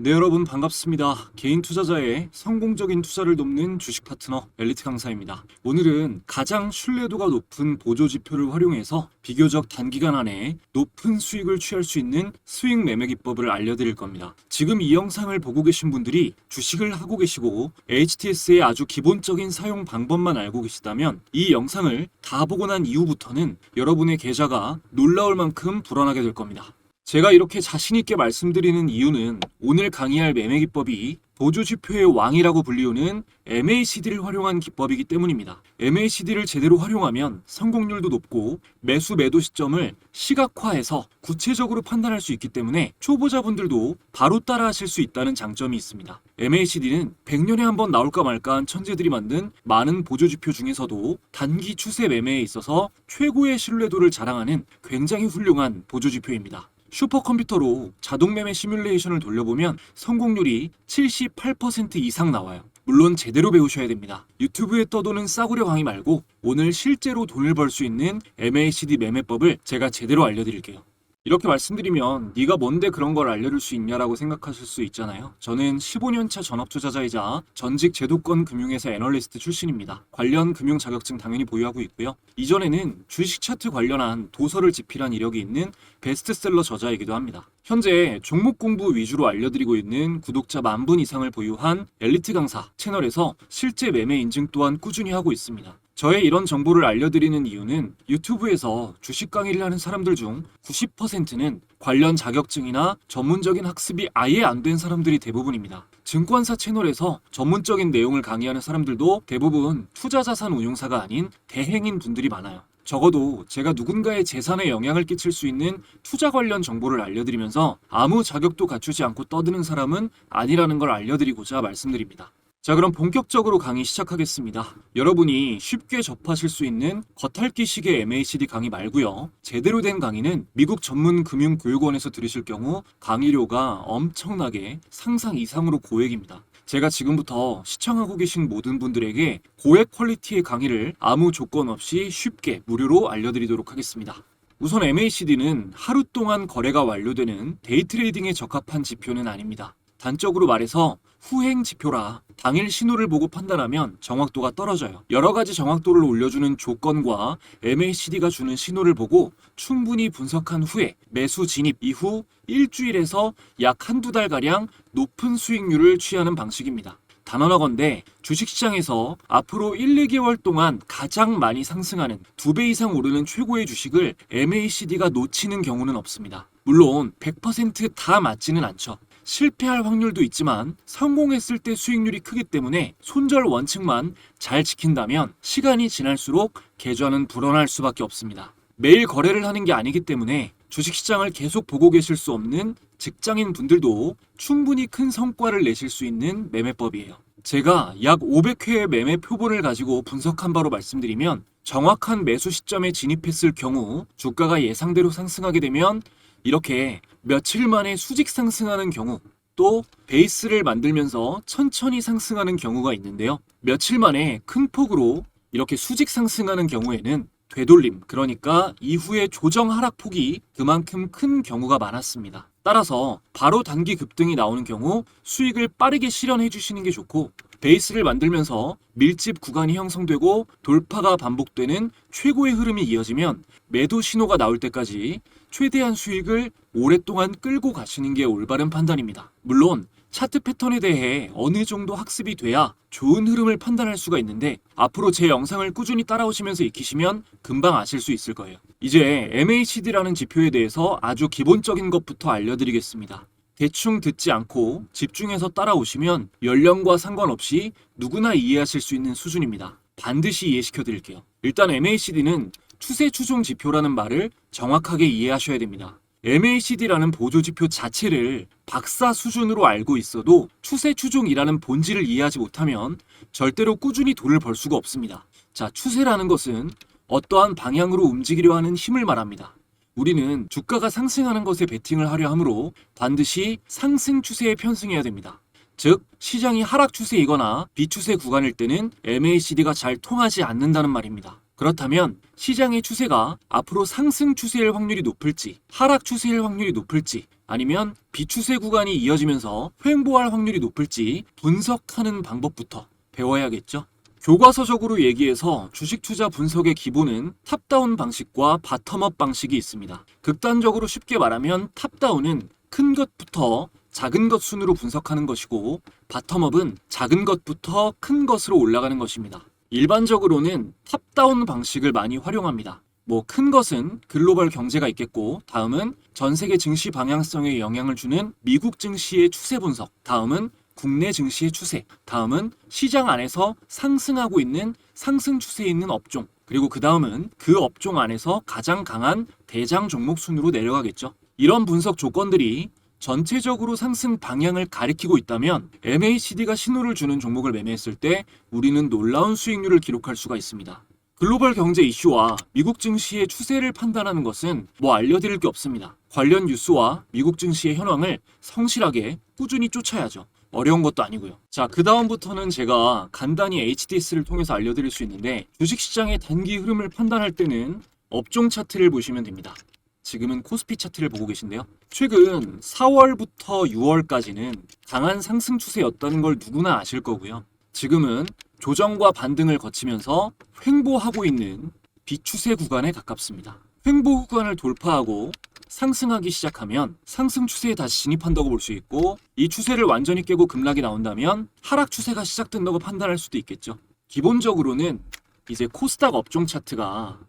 네, 여러분 반갑습니다. 개인 투자자의 성공적인 투자를 돕는 주식 파트너 엘리트 강사입니다. 오늘은 가장 신뢰도가 높은 보조 지표를 활용해서 비교적 단기간 안에 높은 수익을 취할 수 있는 수익 매매 기법을 알려드릴 겁니다. 지금 이 영상을 보고 계신 분들이 주식을 하고 계시고 HTS의 아주 기본적인 사용 방법만 알고 계시다면 이 영상을 다 보고 난 이후부터는 여러분의 계좌가 놀라울 만큼 불어나게 될 겁니다. 제가 이렇게 자신있게 말씀드리는 이유는 오늘 강의할 매매 기법이 보조지표의 왕이라고 불리우는 MACD를 활용한 기법이기 때문입니다. MACD를 제대로 활용하면 성공률도 높고 매수 매도 시점을 시각화해서 구체적으로 판단할 수 있기 때문에 초보자분들도 바로 따라 하실 수 있다는 장점이 있습니다. MACD는 100년에 한 번 나올까 말까한 천재들이 만든 많은 보조지표 중에서도 단기 추세 매매에 있어서 최고의 신뢰도를 자랑하는 굉장히 훌륭한 보조지표입니다. 슈퍼컴퓨터로 자동 매매 시뮬레이션을 돌려보면 성공률이 78% 이상 나와요. 물론 제대로 배우셔야 됩니다. 유튜브에 떠도는 싸구려 강의 말고 오늘 실제로 돈을 벌 수 있는 MACD 매매법을 제가 제대로 알려드릴게요. 이렇게 말씀드리면 네가 뭔데 그런 걸 알려줄 수 있냐라고 생각하실 수 있잖아요. 저는 15년차 전업투자자이자 전직 제도권 금융회사 애널리스트 출신입니다. 관련 금융 자격증 당연히 보유하고 있고요. 이전에는 주식 차트 관련한 도서를 집필한 이력이 있는 베스트셀러 저자이기도 합니다. 현재 종목 공부 위주로 알려드리고 있는 구독자 10,000분 이상을 보유한 엘리트 강사 채널에서 실제 매매 인증 또한 꾸준히 하고 있습니다. 저의 이런 정보를 알려드리는 이유는 유튜브에서 주식 강의를 하는 사람들 중 90%는 관련 자격증이나 전문적인 학습이 아예 안 된 사람들이 대부분입니다. 증권사 채널에서 전문적인 내용을 강의하는 사람들도 대부분 투자자산 운용사가 아닌 대행인 분들이 많아요. 적어도 제가 누군가의 재산에 영향을 끼칠 수 있는 투자 관련 정보를 알려드리면서 아무 자격도 갖추지 않고 떠드는 사람은 아니라는 걸 알려드리고자 말씀드립니다. 자, 그럼 본격적으로 강의 시작하겠습니다. 여러분이 쉽게 접하실 수 있는 겉핥기식의 MACD 강의 말고요. 제대로 된 강의는 미국 전문 금융교육원에서 들으실 경우 강의료가 엄청나게 상상 이상으로 고액입니다. 제가 지금부터 시청하고 계신 모든 분들에게 고액 퀄리티의 강의를 아무 조건 없이 쉽게 무료로 알려드리도록 하겠습니다. 우선 MACD는 하루 동안 거래가 완료되는 데이 트레이딩에 적합한 지표는 아닙니다. 단적으로 말해서 후행 지표라 당일 신호를 보고 판단하면 정확도가 떨어져요. 여러 가지 정확도를 올려주는 조건과 MACD가 주는 신호를 보고 충분히 분석한 후에 매수 진입 이후 일주일에서 약 한두 달가량 높은 수익률을 취하는 방식입니다. 단언하건대 주식시장에서 앞으로 1, 2개월 동안 가장 많이 상승하는 2배 이상 오르는 최고의 주식을 MACD가 놓치는 경우는 없습니다. 물론 100%다 맞지는 않죠. 실패할 확률도 있지만 성공했을 때 수익률이 크기 때문에 손절 원칙만 잘 지킨다면 시간이 지날수록 계좌는 불어날 수밖에 없습니다. 매일 거래를 하는 게 아니기 때문에 주식시장을 계속 보고 계실 수 없는 직장인 분들도 충분히 큰 성과를 내실 수 있는 매매법이에요. 제가 약 500회의 매매 표본을 가지고 분석한 바로 말씀드리면 정확한 매수 시점에 진입했을 경우 주가가 예상대로 상승하게 되면 이렇게 며칠 만에 수직 상승하는 경우 또 베이스를 만들면서 천천히 상승하는 경우가 있는데요. 며칠 만에 큰 폭으로 이렇게 수직 상승하는 경우에는 되돌림, 그러니까 이후에 조정 하락폭이 그만큼 큰 경우가 많았습니다. 따라서 바로 단기 급등이 나오는 경우 수익을 빠르게 실현해 주시는 게 좋고 베이스를 만들면서 밀집 구간이 형성되고 돌파가 반복되는 최고의 흐름이 이어지면 매도 신호가 나올 때까지 최대한 수익을 오랫동안 끌고 가시는 게 올바른 판단입니다. 물론 차트 패턴에 대해 어느 정도 학습이 돼야 좋은 흐름을 판단할 수가 있는데 앞으로 제 영상을 꾸준히 따라오시면서 익히시면 금방 아실 수 있을 거예요. 이제 MACD라는 지표에 대해서 아주 기본적인 것부터 알려드리겠습니다. 대충 듣지 않고 집중해서 따라오시면 연령과 상관없이 누구나 이해하실 수 있는 수준입니다. 반드시 이해시켜 드릴게요. 일단 MACD는 추세 추종 지표라는 말을 정확하게 이해하셔야 됩니다. MACD라는 보조지표 자체를 박사 수준으로 알고 있어도 추세 추종이라는 본질을 이해하지 못하면 절대로 꾸준히 돈을 벌 수가 없습니다. 자, 추세라는 것은 어떠한 방향으로 움직이려 하는 힘을 말합니다. 우리는 주가가 상승하는 것에 베팅을 하려 하므로 반드시 상승 추세에 편승해야 됩니다. 즉, 시장이 하락 추세이거나 비추세 구간일 때는 MACD가 잘 통하지 않는다는 말입니다. 그렇다면 시장의 추세가 앞으로 상승 추세일 확률이 높을지, 하락 추세일 확률이 높을지, 아니면 비추세 구간이 이어지면서 횡보할 확률이 높을지 분석하는 방법부터 배워야겠죠. 교과서적으로 얘기해서 주식 투자 분석의 기본은 탑다운 방식과 바텀업 방식이 있습니다. 극단적으로 쉽게 말하면 탑다운은 큰 것부터 작은 것 순으로 분석하는 것이고, 바텀업은 작은 것부터 큰 것으로 올라가는 것입니다. 일반적으로는 탑다운 방식을 많이 활용합니다. 큰 것은 글로벌 경제가 있겠고, 다음은 전 세계 증시 방향성에 영향을 주는 미국 증시의 추세 분석, 다음은 국내 증시의 추세, 다음은 시장 안에서 상승하고 있는 상승 추세에 있는 업종, 그리고 그 다음은 그 업종 안에서 가장 강한 대장 종목 순으로 내려가겠죠. 이런 분석 조건들이 전체적으로 상승 방향을 가리키고 있다면 MACD가 신호를 주는 종목을 매매했을 때 우리는 놀라운 수익률을 기록할 수가 있습니다. 글로벌 경제 이슈와 미국 증시의 추세를 판단하는 것은 알려드릴 게 없습니다. 관련 뉴스와 미국 증시의 현황을 성실하게 꾸준히 쫓아야죠. 어려운 것도 아니고요. 자, 그 다음부터는 제가 간단히 HDS를 통해서 알려드릴 수 있는데, 주식시장의 단기 흐름을 판단할 때는 업종 차트를 보시면 됩니다. 지금은 코스피 차트를 보고 계신데요. 최근 4월부터 6월까지는 강한 상승 추세였다는 걸 누구나 아실 거고요. 지금은 조정과 반등을 거치면서 횡보하고 있는 비추세 구간에 가깝습니다. 횡보 구간을 돌파하고 상승하기 시작하면 상승 추세에 다시 진입한다고 볼 수 있고, 이 추세를 완전히 깨고 급락이 나온다면 하락 추세가 시작된다고 판단할 수도 있겠죠. 기본적으로는 이제 코스닥 업종 차트가,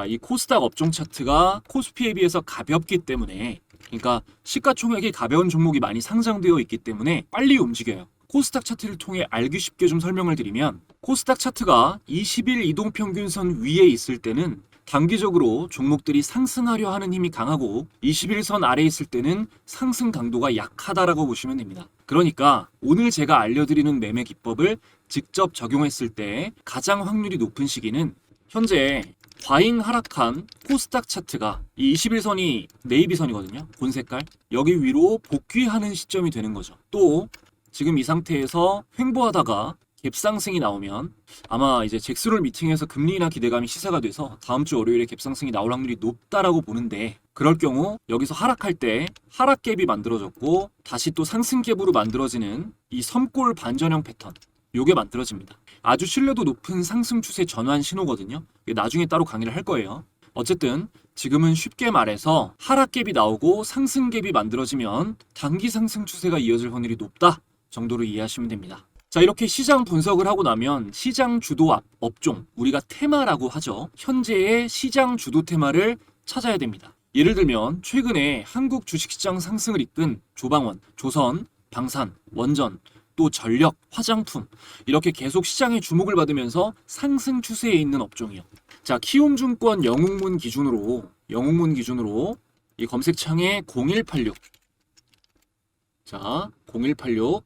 이 코스닥 업종 차트가 코스피에 비해서 가볍기 때문에, 그러니까 시가총액이 가벼운 종목이 많이 상장되어 있기 때문에 빨리 움직여요. 코스닥 차트를 통해 알기 쉽게 좀 설명을 드리면, 코스닥 차트가 20일 이동평균선 위에 있을 때는 단기적으로 종목들이 상승하려 하는 힘이 강하고, 21선 아래에 있을 때는 상승 강도가 약하다라고 보시면 됩니다. 그러니까 오늘 제가 알려드리는 매매 기법을 직접 적용했을 때 가장 확률이 높은 시기는 현재 과잉 하락한 코스닥 차트가 이 21선이 네이비선이거든요. 본 색깔. 여기 위로 복귀하는 시점이 되는 거죠. 또 지금 이 상태에서 횡보하다가 갭상승이 나오면 아마 이제 잭스롤 미팅에서 금리 인하 기대감이 시사가 돼서 다음 주 월요일에 갭상승이 나올 확률이 높다라고 보는데, 그럴 경우 여기서 하락할 때 하락갭이 만들어졌고 다시 또 상승갭으로 만들어지는 이 섬골 반전형 패턴, 요게 만들어집니다. 아주 신뢰도 높은 상승 추세 전환 신호거든요. 나중에 따로 강의를 할 거예요. 어쨌든 지금은 쉽게 말해서 하락갭이 나오고 상승갭이 만들어지면 단기 상승 추세가 이어질 확률이 높다 정도로 이해하시면 됩니다. 자, 이렇게 시장 분석을 하고 나면 시장 주도 업종, 우리가 테마라고 하죠. 현재의 시장 주도 테마를 찾아야 됩니다. 예를 들면 최근에 한국 주식시장 상승을 이끈 조방원, 조선, 방산, 원전, 또 전력, 화장품, 이렇게 계속 시장의 주목을 받으면서 상승 추세에 있는 업종이요. 자, 키움증권 영웅문 기준으로 이 검색창에 0186, 자 0186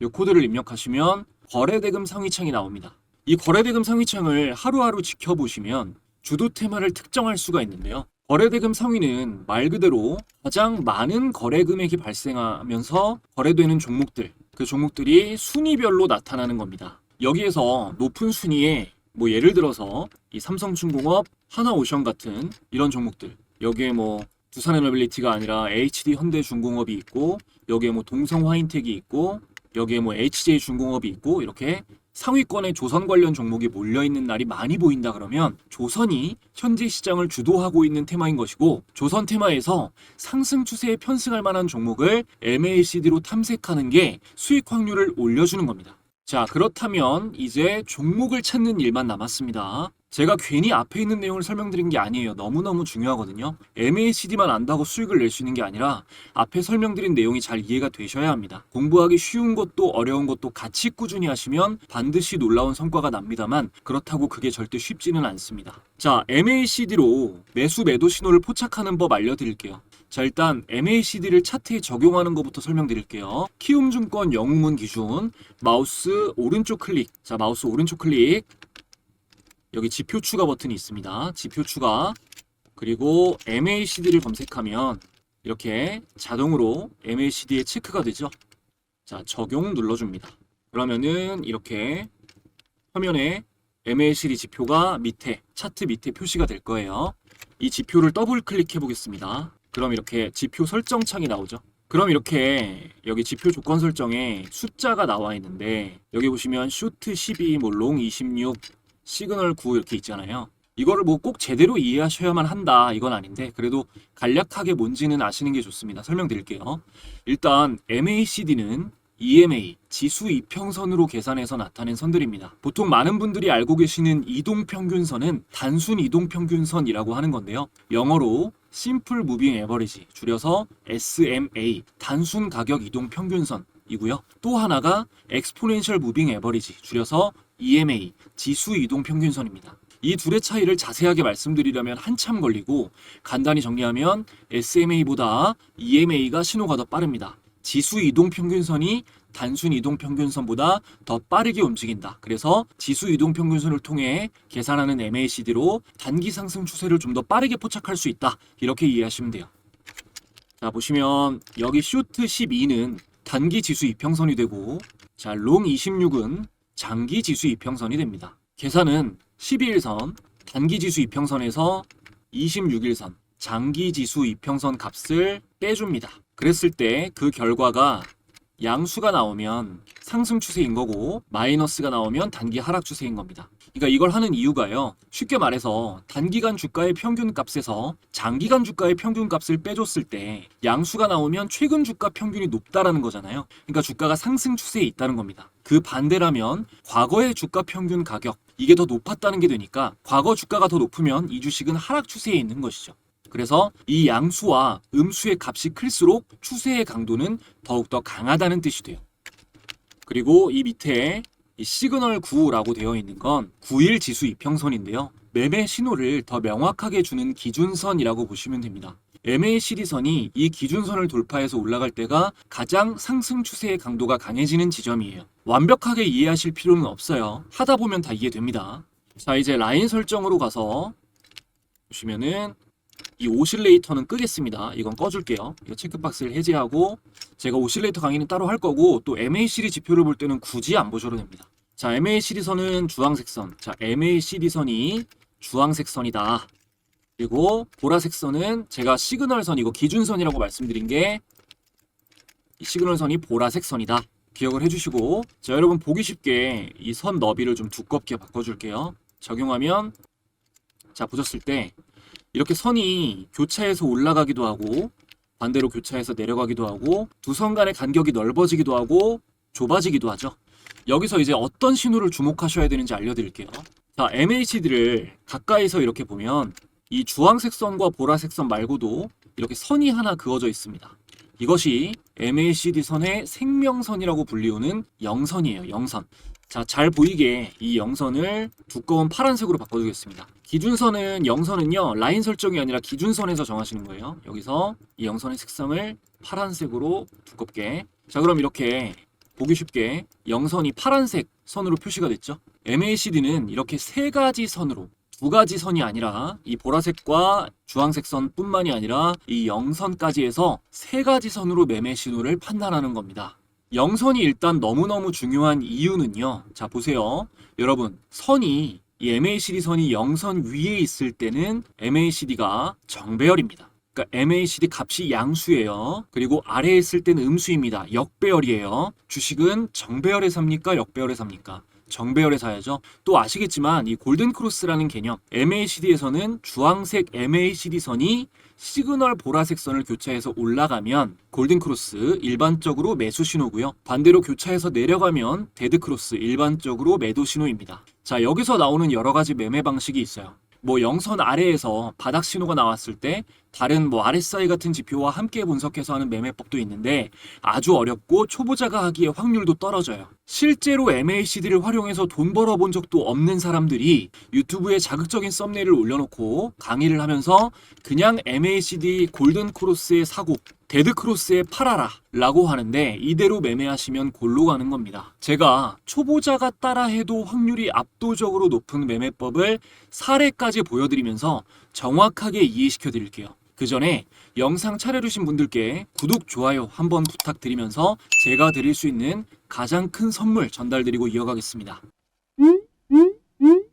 이 코드를 입력하시면 거래대금 상위창이 나옵니다. 이 거래대금 상위창을 하루하루 지켜보시면 주도 테마를 특정할 수가 있는데요. 거래대금 상위는 말 그대로 가장 많은 거래 금액이 발생하면서 거래되는 종목들, 그 종목들이 순위별로 나타나는 겁니다. 여기에서 높은 순위에 예를 들어서 이 삼성중공업, 하나오션 같은 이런 종목들, 여기에 두산에너빌리티가 아니라 HD 현대중공업이 있고, 여기에 동성화인텍이 있고, 여기에 HJ중공업이 있고, 이렇게 상위권에 조선 관련 종목이 몰려있는 날이 많이 보인다 그러면 조선이 현재 시장을 주도하고 있는 테마인 것이고, 조선 테마에서 상승 추세에 편승할 만한 종목을 MACD로 탐색하는 게 수익 확률을 올려주는 겁니다. 자, 그렇다면 이제 종목을 찾는 일만 남았습니다. 제가 괜히 앞에 있는 내용을 설명드린 게 아니에요. 너무너무 중요하거든요. MACD만 안다고 수익을 낼 수 있는 게 아니라 앞에 설명드린 내용이 잘 이해가 되셔야 합니다. 공부하기 쉬운 것도 어려운 것도 같이 꾸준히 하시면 반드시 놀라운 성과가 납니다만, 그렇다고 그게 절대 쉽지는 않습니다. 자, MACD로 매수 매도 신호를 포착하는 법 알려드릴게요. 자, 일단 MACD를 차트에 적용하는 것부터 설명드릴게요. 키움증권 영웅문 기준, 마우스 오른쪽 클릭. 자, 마우스 오른쪽 클릭. 여기 지표 추가 버튼이 있습니다. 지표 추가. 그리고 MACD를 검색하면 이렇게 자동으로 MACD에 체크가 되죠. 자, 적용 눌러줍니다. 그러면은 이렇게 화면에 MACD 지표가 밑에 차트 밑에 표시가 될 거예요. 이 지표를 더블 클릭해 보겠습니다. 그럼 이렇게 지표 설정 창이 나오죠. 그럼 이렇게 여기 지표 조건 설정에 숫자가 나와 있는데 여기 보시면 쇼트 12, 뭐 롱 26, 시그널 9 이렇게 있잖아요. 이거를 뭐 꼭 제대로 이해하셔야만 한다 이건 아닌데 그래도 간략하게 뭔지는 아시는 게 좋습니다. 설명드릴게요. 일단 MACD는 EMA, 지수 이평선으로 계산해서 나타낸 선들입니다. 보통 많은 분들이 알고 계시는 이동평균선은 단순 이동평균선이라고 하는 건데요. 영어로 Simple Moving Average, 줄여서 SMA, 단순 가격 이동평균선이고요. 또 하나가 Exponential Moving Average, 줄여서 EMA, 지수 이동평균선입니다. 이 둘의 차이를 자세하게 말씀드리려면 한참 걸리고 간단히 정리하면 SMA보다 EMA가 신호가 더 빠릅니다. 지수 이동평균선이 단순 이동평균선보다 더 빠르게 움직인다. 그래서 지수 이동평균선을 통해 계산하는 MACD로 단기 상승 추세를 좀 더 빠르게 포착할 수 있다. 이렇게 이해하시면 돼요. 자, 보시면 여기 쇼트 12는 단기 지수 이평선이 되고 자, 롱 26은 장기 지수 이평선이 됩니다. 계산은 12일선 단기 지수 이평선에서 26일선 장기 지수 이평선 값을 빼줍니다. 그랬을 때 그 결과가 양수가 나오면 상승 추세인 거고 마이너스가 나오면 단기 하락 추세인 겁니다. 그러니까 이걸 하는 이유가요. 쉽게 말해서 단기간 주가의 평균 값에서 장기간 주가의 평균 값을 빼줬을 때 양수가 나오면 최근 주가 평균이 높다라는 거잖아요. 그러니까 주가가 상승 추세에 있다는 겁니다. 그 반대라면 과거의 주가 평균 가격 이게 더 높았다는 게 되니까 과거 주가가 더 높으면 이 주식은 하락 추세에 있는 것이죠. 그래서 이 양수와 음수의 값이 클수록 추세의 강도는 더욱더 강하다는 뜻이 돼요. 그리고 이 밑에 이 시그널 9라고 되어 있는 건 9일 지수 이평선인데요. 매매 신호를 더 명확하게 주는 기준선이라고 보시면 됩니다. MACD선이 이 기준선을 돌파해서 올라갈 때가 가장 상승 추세의 강도가 강해지는 지점이에요. 완벽하게 이해하실 필요는 없어요. 하다 보면 다 이해됩니다. 자, 이제 라인 설정으로 가서 보시면은 이 오실레이터는 끄겠습니다. 이건 꺼줄게요. 이거 체크박스를 해제하고 제가 오실레이터 강의는 따로 할 거고 또 MACD 지표를 볼 때는 굳이 안 보셔도 됩니다. 자, MACD 선은 주황색 선. 자, MACD 선이 주황색 선이다. 그리고 보라색 선은 제가 시그널 선, 이거 기준선이라고 말씀드린 게 이 시그널 선이 보라색 선이다. 기억을 해주시고 자, 여러분 보기 쉽게 이 선 너비를 좀 두껍게 바꿔줄게요. 적용하면 자, 보셨을 때 이렇게 선이 교차해서 올라가기도 하고 반대로 교차해서 내려가기도 하고 두 선 간의 간격이 넓어지기도 하고 좁아지기도 하죠. 여기서 이제 어떤 신호를 주목하셔야 되는지 알려드릴게요. 자, MACD를 가까이서 이렇게 보면 이 주황색 선과 보라색 선 말고도 이렇게 선이 하나 그어져 있습니다. 이것이 MACD 선의 생명선이라고 불리우는 영선이에요. 영선. 자, 잘 보이게 이 영선을 두꺼운 파란색으로 바꿔주겠습니다. 기준선은 영선은요 라인 설정이 아니라 기준선에서 정하시는 거예요. 여기서 이 영선의 색상을 파란색으로 두껍게. 자, 그럼 이렇게 보기 쉽게 영선이 파란색 선으로 표시가 됐죠. MACD는 이렇게 세 가지 선으로 두 가지 선이 아니라 이 보라색과 주황색 선뿐만이 아니라 이 영선까지 해서 세 가지 선으로 매매 신호를 판단하는 겁니다. 영선이 일단 너무너무 중요한 이유는요. 자, 보세요. 여러분, 선이 이 MACD 선이 영선 위에 있을 때는 MACD가 정배열입니다. 그러니까 MACD 값이 양수예요. 그리고 아래에 있을 때는 음수입니다. 역배열이에요. 주식은 정배열에 삽니까? 역배열에 삽니까? 정배열에 사야죠. 또 아시겠지만 이 골든크로스라는 개념 MACD에서는 주황색 MACD 선이 시그널 보라색 선을 교차해서 올라가면 골든크로스 일반적으로 매수 신호고요. 반대로 교차해서 내려가면 데드크로스 일반적으로 매도 신호입니다. 자, 여기서 나오는 여러 가지 매매 방식이 있어요. 뭐 영선 아래에서 바닥 신호가 나왔을 때 다른 뭐 RSI 같은 지표와 함께 분석해서 하는 매매법도 있는데 아주 어렵고 초보자가 하기에 확률도 떨어져요. 실제로 MACD를 활용해서 돈 벌어본 적도 없는 사람들이 유튜브에 자극적인 썸네일을 올려놓고 강의를 하면서 그냥 MACD 골든크로스에 사고 데드크로스에 팔아라 라고 하는데 이대로 매매하시면 골로 가는 겁니다. 제가 초보자가 따라해도 확률이 압도적으로 높은 매매법을 사례까지 보여드리면서 정확하게 이해시켜 드릴게요. 그 전에 영상 차려주신 분들께 구독, 좋아요 한번 부탁드리면서 제가 드릴 수 있는 가장 큰 선물 전달드리고 이어가겠습니다.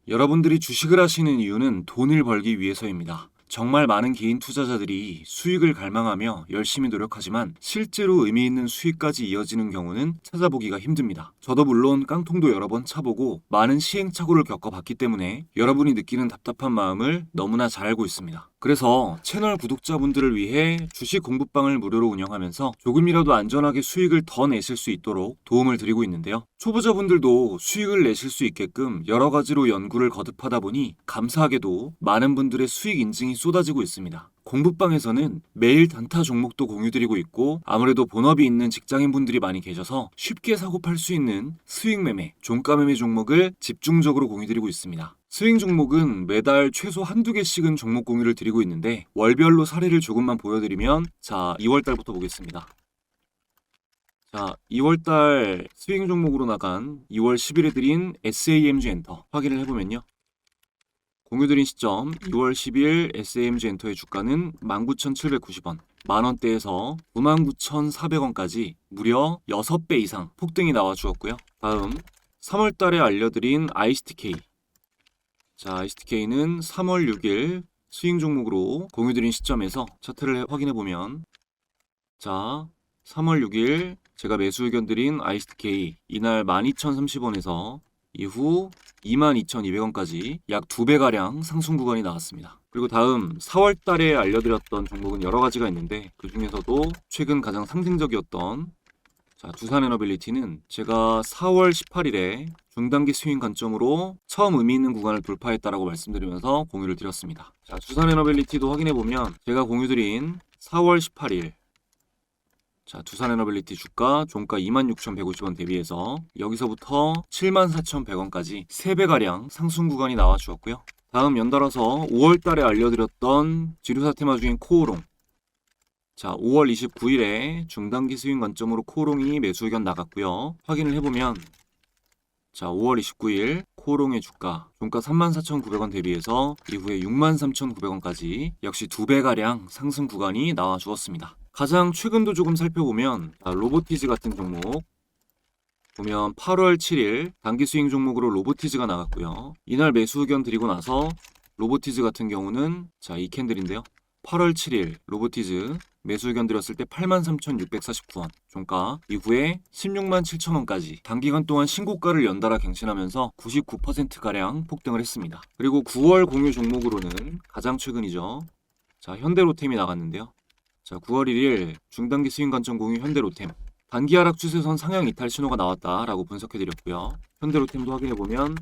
여러분들이 주식을 하시는 이유는 돈을 벌기 위해서입니다. 정말 많은 개인 투자자들이 수익을 갈망하며 열심히 노력하지만 실제로 의미 있는 수익까지 이어지는 경우는 찾아보기가 힘듭니다. 저도 물론 깡통도 여러 번 차보고 많은 시행착오를 겪어봤기 때문에 여러분이 느끼는 답답한 마음을 너무나 잘 알고 있습니다. 그래서 채널 구독자분들을 위해 주식 공부방을 무료로 운영하면서 조금이라도 안전하게 수익을 더 내실 수 있도록 도움을 드리고 있는데요. 초보자분들도 수익을 내실 수 있게끔 여러 가지로 연구를 거듭하다 보니 감사하게도 많은 분들의 수익 인증이 쏟아지고 있습니다. 공부방에서는 매일 단타 종목도 공유드리고 있고 아무래도 본업이 있는 직장인분들이 많이 계셔서 쉽게 사고 팔 수 있는 수익 매매, 종가 매매 종목을 집중적으로 공유드리고 있습니다. 스윙 종목은 매달 최소 한두 개씩은 종목 공유를 드리고 있는데 월별로 사례를 조금만 보여드리면 자 2월달부터 보겠습니다. 자 2월달 스윙 종목으로 나간 2월 10일에 드린 SAMG 엔터 확인을 해보면요. 공유드린 시점 2월 10일 SAMG 엔터의 주가는 19,790원, 만원대에서 99,400원까지 무려 6배 이상 폭등이 나와 주었고요. 다음 3월달에 알려드린 ICTK. 자, ICTK는 3월 6일 스윙 종목으로 공유드린 시점에서 차트를 확인해보면 자, 3월 6일 제가 매수 의견 드린 ICTK 이날 12,030원에서 이후 22,200원까지 약 2배가량 상승 구간이 나왔습니다. 그리고 다음 4월달에 알려드렸던 종목은 여러 가지가 있는데 그 중에서도 최근 가장 상징적이었던 자, 두산에너빌리티는 제가 4월 18일에 중단기 스윙 관점으로 처음 의미 있는 구간을 돌파했다라고 말씀드리면서 공유를 드렸습니다. 자, 두산에너빌리티도 확인해보면 제가 공유드린 4월 18일 자, 두산에너빌리티 주가 종가 26,150원 대비해서 여기서부터 74,100원까지 3배가량 상승 구간이 나와 주었고요. 다음 연달아서 5월달에 알려드렸던 지류사 테마 중인 코오롱 자, 5월 29일에 중단기 스윙 관점으로 코오롱이 매수 의견 나갔고요. 확인을 해보면 자, 5월 29일 코오롱의 주가 종가 34,900원 대비해서 이후에 63,900원까지 역시 2배가량 상승 구간이 나와 주었습니다. 가장 최근도 조금 살펴보면 로보티즈 같은 종목 보면 8월 7일 단기 스윙 종목으로 로보티즈가 나갔고요. 이날 매수 의견 드리고 나서 로보티즈 같은 경우는 자, 이 캔들인데요. 8월 7일 로보티즈 매수 의견 드렸을 때 83,649원 종가 이후에 167,000원까지 단기간 동안 신고가를 연달아 갱신하면서 99%가량 폭등을 했습니다. 그리고 9월 공유 종목으로는 가장 최근이죠. 자, 현대로템이 나갔는데요. 자, 9월 1일 중단기 스윙 관점 공유 현대로템 단기 하락 추세선 상향 이탈 신호가 나왔다라고 분석해드렸고요. 현대로템도 확인해보면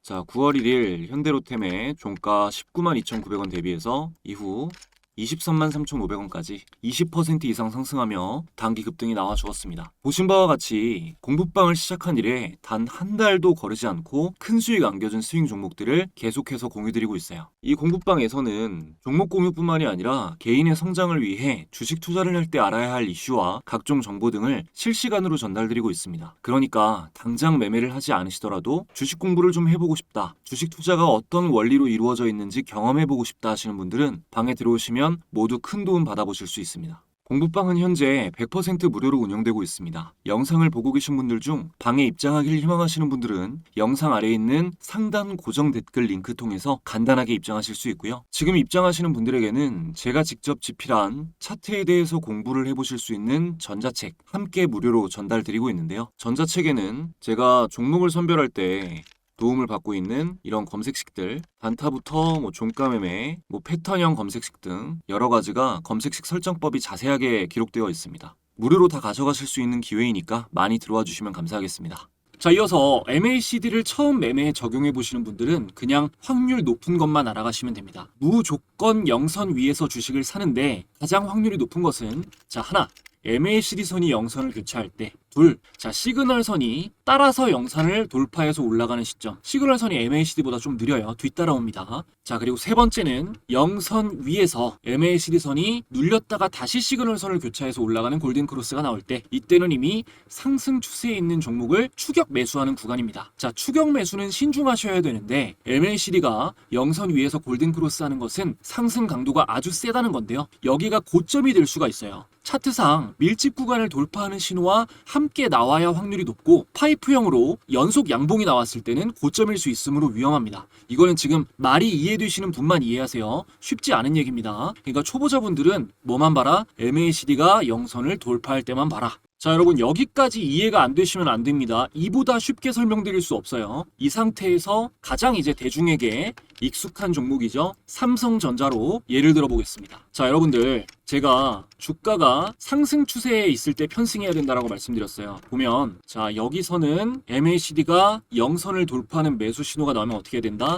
자, 9월 1일 현대로템의 종가 192,900원 대비해서 이후 233,500원까지 20% 이상 상승하며 단기 급등이 나와 주었습니다. 보신 바와 같이 공부방을 시작한 이래 단 한 달도 거르지 않고 큰 수익 안겨준 스윙 종목들을 계속해서 공유드리고 있어요. 이 공부방에서는 종목 공유뿐만이 아니라 개인의 성장을 위해 주식 투자를 할 때 알아야 할 이슈와 각종 정보 등을 실시간으로 전달드리고 있습니다. 그러니까 당장 매매를 하지 않으시더라도 주식 공부를 좀 해보고 싶다, 주식 투자가 어떤 원리로 이루어져 있는지 경험해보고 싶다 하시는 분들은 방에 들어오시면 모두 큰 도움 받아보실 수 있습니다. 공부방은 현재 100% 무료로 운영되고 있습니다. 영상을 보고 계신 분들 중 방에 입장하기를 희망하시는 분들은 영상 아래에 있는 상단 고정 댓글 링크 통해서 간단하게 입장하실 수 있고요. 지금 입장하시는 분들에게는 제가 직접 집필한 차트에 대해서 공부를 해보실 수 있는 전자책 함께 무료로 전달드리고 있는데요. 전자책에는 제가 종목을 선별할 때 도움을 받고 있는 이런 검색식들 단타부터 종가 매매, 패턴형 검색식 등 여러 가지가 검색식 설정법이 자세하게 기록되어 있습니다. 무료로 다 가져가실 수 있는 기회이니까 많이 들어와 주시면 감사하겠습니다. 자, 이어서 MACD를 처음 매매에 적용해 보시는 분들은 그냥 확률 높은 것만 알아가시면 됩니다. 무조건 영선 위에서 주식을 사는데 가장 확률이 높은 것은 자, 하나, MACD 선이 영선을 교차할 때, 둘, 자, 시그널 선이 따라서 영선을 돌파해서 올라가는 시점. 시그널 선이 MACD보다 좀 느려요. 뒤따라옵니다. 자, 그리고 세 번째는 영선 위에서 MACD 선이 눌렸다가 다시 시그널 선을 교차해서 올라가는 골든 크로스가 나올 때, 이때는 이미 상승 추세에 있는 종목을 추격 매수하는 구간입니다. 자, 추격 매수는 신중하셔야 되는데 MACD가 영선 위에서 골든 크로스 하는 것은 상승 강도가 아주 세다는 건데요. 여기가 고점이 될 수가 있어요. 차트상 밀집 구간을 돌파하는 신호와 함께 나와야 확률이 높고 파이프형으로 연속 양봉이 나왔을 때는 고점일 수 있으므로 위험합니다. 이거는 지금 말이 이해되시는 분만 이해하세요. 쉽지 않은 얘기입니다. 그러니까 초보자분들은 뭐만 봐라? MACD가 영선을 돌파할 때만 봐라. 자, 여러분 여기까지 이해가 안 되시면 안 됩니다. 이보다 쉽게 설명드릴 수 없어요. 이 상태에서 가장 이제 대중에게 익숙한 종목이죠. 삼성전자로 예를 들어 보겠습니다. 자, 여러분들 제가 주가가 상승 추세에 있을 때 편승해야 된다라고 말씀드렸어요. 보면 자, 여기서는 MACD가 영선을 돌파하는 매수 신호가 나오면 어떻게 해야 된다?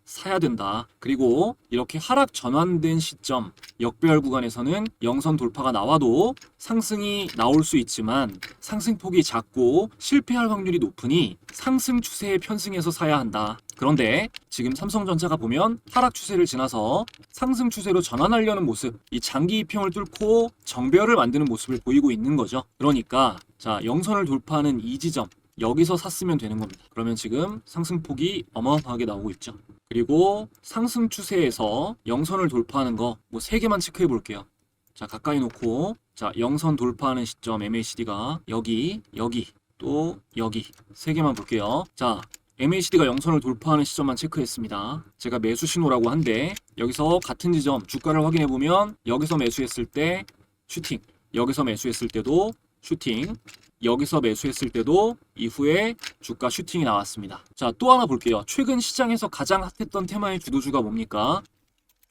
사야 된다. 그리고 이렇게 하락 전환된 시점 역배열 구간에서는 영선 돌파가 나와도 상승이 나올 수 있지만 상승폭이 작고 실패할 확률이 높으니 상승 추세에 편승해서 사야 한다. 그런데 지금 삼성전자가 보면 하락 추세를 지나서 상승 추세로 전환하려는 모습, 이 장기 이평을 뚫고 정배열을 만드는 모습을 보이고 있는 거죠. 그러니까 자, 영선을 돌파하는 이 지점 여기서 샀으면 되는 겁니다. 그러면 지금 상승폭이 어마어마하게 나오고 있죠. 그리고 상승 추세에서 영선을 돌파하는 거 뭐 3개만 체크해 볼게요. 자, 가까이 놓고 자, 영선 돌파하는 시점 MACD가 여기 또 여기 3개만 볼게요. 자, MACD가 영선을 돌파하는 시점만 체크했습니다. 제가 매수 신호라고 한데 여기서 같은 지점 주가를 확인해 보면 여기서 매수했을 때 슈팅, 여기서 매수했을 때도 슈팅, 여기서 매수했을 때도 이후에 주가 슈팅이 나왔습니다. 자, 또 하나 볼게요. 최근 시장에서 가장 핫했던 테마의 주도주가 뭡니까?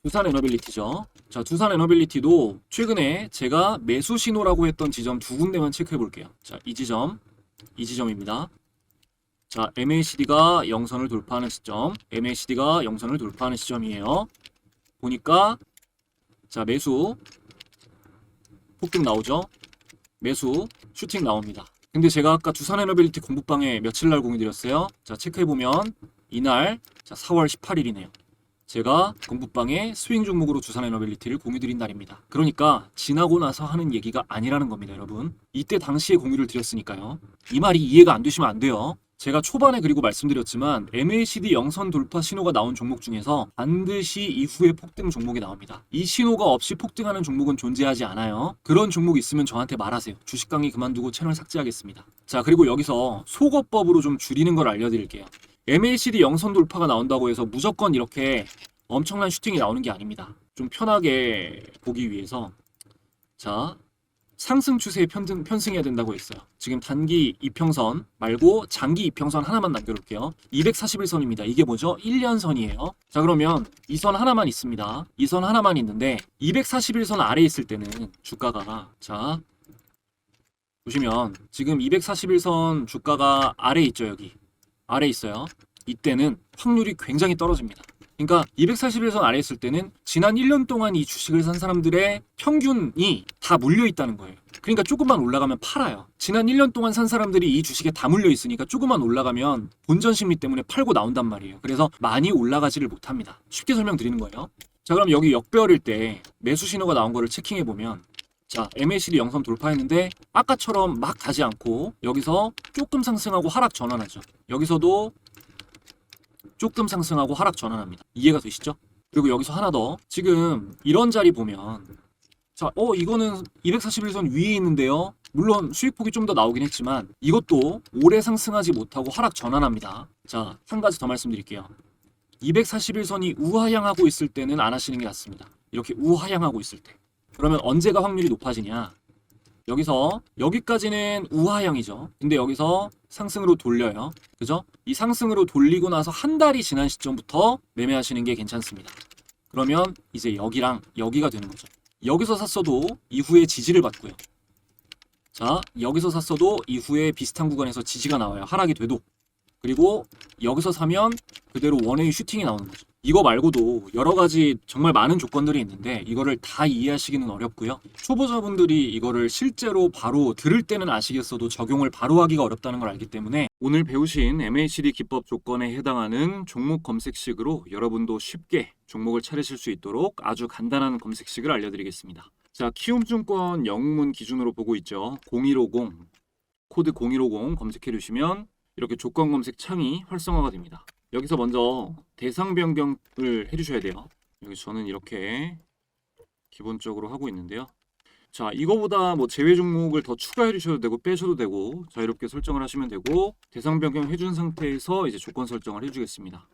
두산에너빌리티죠. 자, 두산에너빌리티도 최근에 제가 매수 신호라고 했던 지점 2군데만 체크해 볼게요. 자, 이 지점입니다. 자, MACD가 영선을 돌파하는 시점, MACD가 영선을 돌파하는 시점이에요. 보니까 자, 매수 폭등 나오죠? 매수 슈팅 나옵니다. 근데 제가 아까 두산에너빌리티 공부방에 며칠 날 공유 드렸어요. 자, 체크해보면 이날 자, 4월 18일이네요. 제가 공부방에 스윙 종목으로 두산에너빌리티를 공유 드린 날입니다. 그러니까 지나고 나서 하는 얘기가 아니라는 겁니다, 여러분. 이때 당시에 공유를 드렸으니까요. 이 말이 이해가 안 되시면 안 돼요. 제가 초반에 그리고 말씀드렸지만 MACD 영선 돌파 신호가 나온 종목 중에서 반드시 이후에 폭등 종목이 나옵니다. 이 신호가 없이 폭등하는 종목은 존재하지 않아요. 그런 종목 있으면 저한테 말하세요. 주식 강의 그만두고 채널 삭제하겠습니다. 자, 그리고 여기서 속어법으로 좀 줄이는 걸 알려드릴게요. MACD 영선 돌파가 나온다고 해서 무조건 이렇게 엄청난 슈팅이 나오는 게 아닙니다. 좀 편하게 보기 위해서 자, 상승 추세에 편승해야 된다고 했어요. 지금 단기 이평선 말고 장기 이평선 하나만 남겨놓을게요. 241선입니다. 이게 뭐죠? 1년선이에요. 자, 그러면 이 선 하나만 있습니다. 이 선 하나만 있는데 241선 아래에 있을 때는 주가가 자, 보시면 지금 241선 주가가 아래에 있죠. 여기 아래에 있어요. 이때는 확률이 굉장히 떨어집니다. 그러니까 241선 아래에 있을 때는 지난 1년 동안 이 주식을 산 사람들의 평균이 다 물려 있다는 거예요. 그러니까 조금만 올라가면 팔아요. 지난 1년 동안 산 사람들이 이 주식에 다 물려 있으니까 조금만 올라가면 본전 심리 때문에 팔고 나온단 말이에요. 그래서 많이 올라가지를 못합니다. 쉽게 설명드리는 거예요. 자, 그럼 여기 역배열일 때 매수 신호가 나온 거를 체킹해 보면 자, MACD 영선 돌파했는데 아까처럼 막 가지 않고 여기서 조금 상승하고 하락 전환하죠. 여기서도 조금 상승하고 하락 전환합니다. 이해가 되시죠? 그리고 여기서 하나 더. 지금 이런 자리 보면 자, 이거는 241선 위에 있는데요. 물론 수익폭이 좀 더 나오긴 했지만 이것도 오래 상승하지 못하고 하락 전환합니다. 자, 한 가지 더 말씀드릴게요. 241선이 우하향하고 있을 때는 안 하시는 게 낫습니다. 이렇게 우하향하고 있을 때. 그러면 언제가 확률이 높아지냐? 여기서 여기까지는 우하향이죠. 근데 여기서 상승으로 돌려요. 그죠? 이 상승으로 돌리고 나서 한 달이 지난 시점부터 매매하시는 게 괜찮습니다. 그러면 이제 여기랑 여기가 되는 거죠. 여기서 샀어도 이후에 지지를 받고요. 자, 여기서 샀어도 이후에 비슷한 구간에서 지지가 나와요. 하락이 돼도. 그리고 여기서 사면 그대로 원웨이 슈팅이 나오는 거죠. 이거 말고도 여러 가지 정말 많은 조건들이 있는데 이거를 다 이해하시기는 어렵고요. 초보자분들이 이거를 실제로 바로 들을 때는 아시겠어도 적용을 바로 하기가 어렵다는 걸 알기 때문에 오늘 배우신 MACD 기법 조건에 해당하는 종목 검색식으로 여러분도 쉽게 종목을 찾으실 수 있도록 아주 간단한 검색식을 알려드리겠습니다. 자, 키움증권 영문 기준으로 보고 있죠. 0150 코드 0150 검색해 주시면 이렇게 조건 검색 창이 활성화가 됩니다. 여기서 먼저 대상 변경을 해주셔야 돼요. 여기 저는 이렇게 기본적으로 하고 있는데요. 자, 이거보다 뭐 제외 종목을 더 추가해 주셔도 되고 빼셔도 되고 자유롭게 설정을 하시면 되고 대상 변경 해준 상태에서 이제 조건 설정을 해주겠습니다.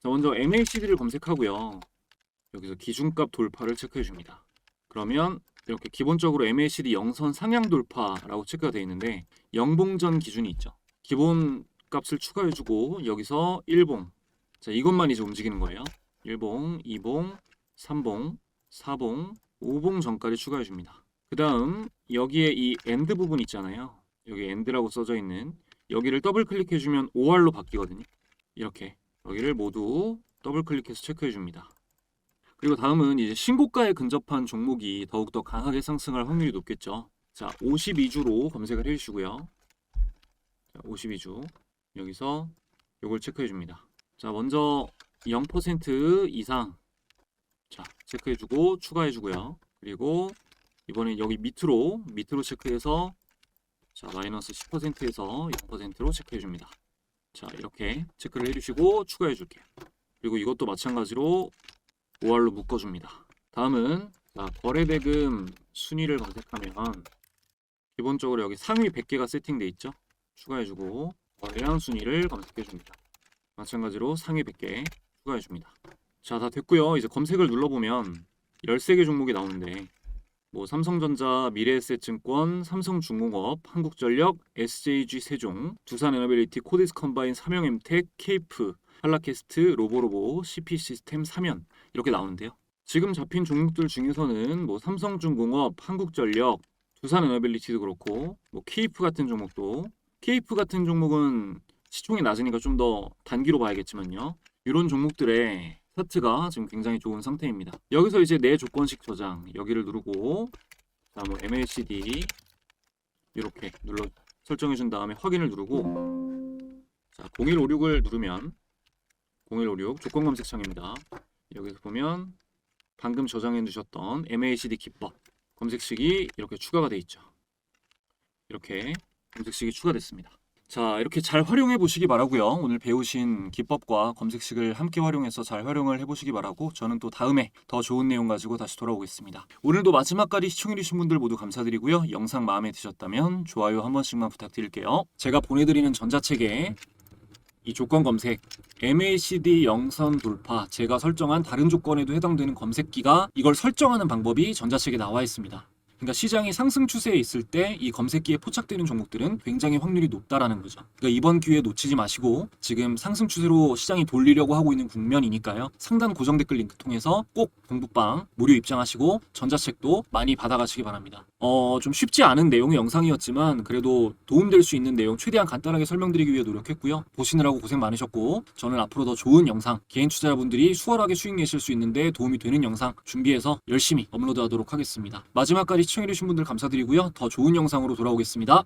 자, 먼저 MACD를 검색하고요. 여기서 기준값 돌파를 체크해 줍니다. 그러면 이렇게 기본적으로 MACD 영선 상향 돌파라고 체크가 되어 있는데 영봉전 기준이 있죠. 기본 값을 추가해 주고 여기서 1봉. 자, 이것만 이제 움직이는 거예요. 1봉, 2봉, 3봉, 4봉, 5봉 전까지 추가해 줍니다. 그 다음 여기에 이 엔드 부분 있잖아요. 여기 엔드라고 써져 있는 여기를 더블 클릭해 주면 OR로 바뀌거든요. 이렇게 여기를 모두 더블 클릭해서 체크해 줍니다. 그리고 다음은 이제 신고가에 근접한 종목이 더욱더 강하게 상승할 확률이 높겠죠. 자, 52주로 검색을 해주시고요. 자, 52주 여기서 요걸 체크해 줍니다. 자, 먼저 0% 이상 자 체크해 주고 추가해 주고요. 그리고 이번엔 여기 밑으로 체크해서 자 마이너스 10%에서 0%로 체크해 줍니다. 자, 이렇게 체크를 해주시고 추가해 줄게요. 그리고 이것도 마찬가지로 OR로 묶어줍니다. 다음은 자, 거래대금 순위를 검색하면 기본적으로 여기 상위 100개가 세팅돼 있죠. 추가해주고 거래량 순위를 검색해줍니다. 마찬가지로 상위 100개 추가해줍니다. 자, 다 됐고요. 이제 검색을 눌러보면 13개 종목이 나오는데 뭐 삼성전자, 미래에셋증권, 삼성중공업, 한국전력, SJG 세종, 두산에너빌리티, 코디스컴바인, 삼성엠텍, 케이프, 한라캐스트, 로보로보, CP시스템, 삼연 이렇게 나오는데요. 지금 잡힌 종목들 중에서는 뭐 삼성중공업, 한국전력, 두산에너빌리티도 그렇고 뭐 케이프 같은 종목도 케이프 같은 종목은 시총이 낮으니까 좀 더 단기로 봐야겠지만요. 이런 종목들의 차트가 지금 굉장히 좋은 상태입니다. 여기서 이제 내 조건식 저장 여기를 누르고 자, 뭐 MACD 이렇게 눌러 설정해 준 다음에 확인을 누르고 자, 0156을 누르면 0156 조건 검색창입니다. 여기서 보면 방금 저장해 두셨던 MACD 기법 검색식이 이렇게 추가가 돼 있죠. 이렇게 검색식이 추가됐습니다. 자, 이렇게 잘 활용해 보시기 바라고요. 오늘 배우신 기법과 검색식을 함께 활용해서 잘 활용을 해보시기 바라고 저는 또 다음에 더 좋은 내용 가지고 다시 돌아오겠습니다. 오늘도 마지막까지 시청해주신 분들 모두 감사드리고요. 영상 마음에 드셨다면 좋아요 한 번씩만 부탁드릴게요. 제가 보내드리는 전자책에 이 조건 검색 MACD 영선 돌파 제가 설정한 다른 조건에도 해당되는 검색기가 이걸 설정하는 방법이 전자책에 나와 있습니다. 그러니까 시장이 상승 추세에 있을 때 이 검색기에 포착되는 종목들은 굉장히 확률이 높다라는 거죠. 그러니까 이번 기회에 놓치지 마시고 지금 상승 추세로 시장이 돌리려고 하고 있는 국면이니까요. 상단 고정 댓글 링크 통해서 꼭 공부방 무료 입장하시고 전자책도 많이 받아가시기 바랍니다. 좀 쉽지 않은 내용의 영상이었지만 그래도 도움될 수 있는 내용 최대한 간단하게 설명드리기 위해 노력했고요. 보시느라고 고생 많으셨고 저는 앞으로 더 좋은 영상 개인 투자자분들이 수월하게 수익 내실 수 있는데 도움이 되는 영상 준비해서 열심히 업로드하도록 하겠습니다. 마지막까지 시청해주신 분들 감사드리고요. 더 좋은 영상으로 돌아오겠습니다.